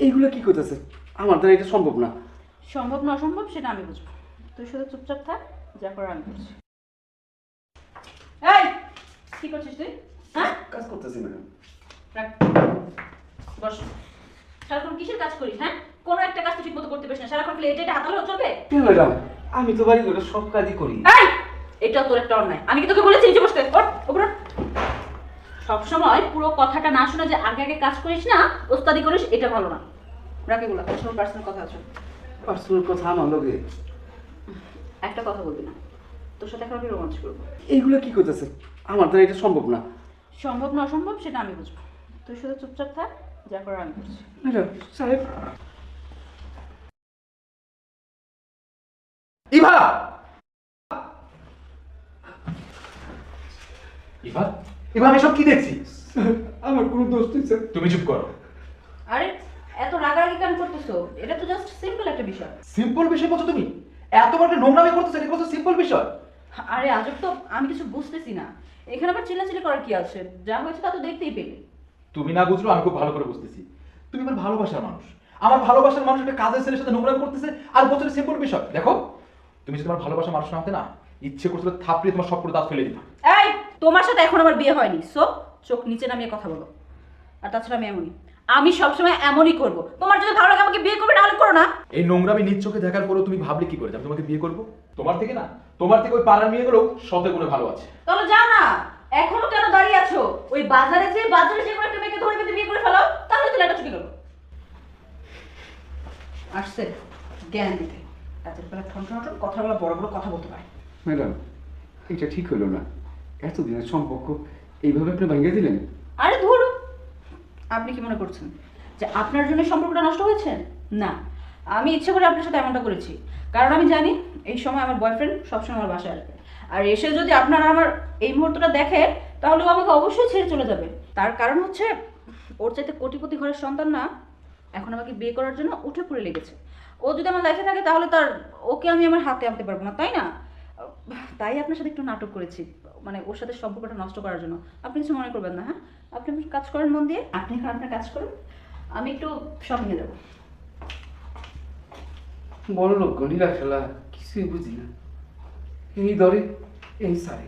এইগুলো কি করতেছে? আমার দ্বারা এটা সম্ভব না। সম্ভব না অসম্ভব সেটা আমি বুঝবো। তুই শুধু চুপচাপ থাক, যা করার আমি করছি। এই কি করছিস তুই? হ্যাঁ, কাজ করতেছি ম্যাডাম। রাখ, বস। সারাক্ষণ কিসের কাজ করিস? হ্যাঁ, কোনো একটা কাজ তো ঠিক মতো করতে পারিস না। সারাক্ষণ খালি এটা হাতালেও চলবে? ম্যাডাম, আমি তো বাড়ি করে সব কাজই করি। এই, এটাও তোর একটা অন্যায়। আমি কি তোকে বলেছি নিচে বসতে? ওঠ, উপরে ওঠ। সবসময় পুরো কথাটা না শুনে যে আগে আগে কাজ করিস না, ওস্তাদি করিস, এটা ভালো না। রাখ এগুলো, তোর পার্সোনাল কথা আছে। পার্সোনাল কথা আমার লগে। একটা কথা বলবি না, তোর সাথে এখন আমি রোমাঞ্চ করবো। এইগুলো কি করতেছে? আমার দ্বারা এটা সম্ভব না। সম্ভব না অসম্ভব সেটা আমি বুঝবো। তুই শুধু চুপচাপ থাক, যা করার আমি করছি। ম্যাডাম সাহেব। ইভা! ইভা, ইভা, আমি সব কি দেখছি? আমার কোনো দোষ নেই স্যার। তুমি চুপ করো। আরে এত রাগারাগি কেন করতেছো? এটা তো জাস্ট সিম্পল একটা বিষয়। সিম্পল বিষয় বলছো তুমি? এত বড় একটা নোংরামি করতেছো, এটা বলছো সিম্পল বিষয়? আরে আজব তো, আমি কিছু বুঝতেছি না। এখানে আবার চিল্লাচিল্লি করার কি আছে? যা হয়েছে তা তো দেখতেই পেলে। তুমি না বুঝলো, আমি খুব ভালো করে বুঝতেছি। তুমি আমার ভালোবাসার মানুষ। আমার ভালোবাসার মানুষ একটা কাজের ছেলের সাথে নোংরামি করতেছে, আর বলছো সিম্পল বিষয়। দেখো, তুমি যদি তোমার ভালোবাসার মানুষ না হতে না, ইচ্ছে করছিল থাপড়িয়ে তোমার সবগুলো দাঁত ফেলে দিতাম। এই, তোমার সাথে এখন আমার বিয়ে হয়নি, সো চোখ নিচে নামিয়ে কথা বলো। আর তাছাড়া আমি এমনই, আমি সবসময় এমনই করব। তোমার যদি ভালো লাগে আমাকে বিয়ে করবে, নাহলে করো না। এই নোংরামি নিজ চোখে দেখার পরেও তুমি ভাবলে কি করে যে আমি তোমাকে বিয়ে করবো? তোমার থেকে না, তোমার থেকে ওই পাড়ার মেয়েগুলো শতে গুণে ভালো আছে। তাহলে যাও না, এখনো কেন দাঁড়িয়ে আছো? ওই বাজারে যে কোনো একটা মেয়েকে ধরে বেঁধে বিয়ে করে ফেলো, তাহলে তো লেটা চুকি গেল। আসছে জ্ঞান দিতে, রাতের বেলা ঠন কথা বলা, বড় বড় কথা বলতে পারে। ম্যাডাম, এটা ঠিক হলো না। এতদিনের সম্পর্ক এইভাবে আপনি ভেঙে দিলেন। আরে ধরো, আপনি কি মনে করছেন যে আপনার জন্য সম্পর্কটা নষ্ট হয়েছে? না, আমি ইচ্ছে করে আপনার সাথে এমনটা করেছি, কারণ আমি জানি এই সময় আমার বয়ফ্রেন্ড সবসময় আমার বাসায় আসবে। আর এসে যদি আপনারা আমার এই মুহূর্তটা দেখে, তাহলে ও আমাকে অবশ্যই ছেড়ে চলে যাবে। তার কারণ হচ্ছে, ওর চাইতে কোটিপতি ঘরের সন্তান না এখন আমাকে বিয়ে করার জন্য উঠে পড়ে লেগেছে। ও যদি আমার লাইফে থাকে, তাহলে ওকে আমি আমার হাতে আনতে পারবো না, তাই না? তাই আপনার সাথে একটু নাটক করেছি, মানে ওর সাথে সম্পর্কটা নষ্ট করার জন্য। আপনি কিছু মনে করবেন না, হ্যাঁ? আপনি আপনার কাজ করেন মন দিয়ে, আপনি এখন আপনার কাজ করুন, আমি একটু শপিংয়ে যাবো। বড় লোক গণিরা খেলা কিছুই বুঝি না। এই দরে এই সারে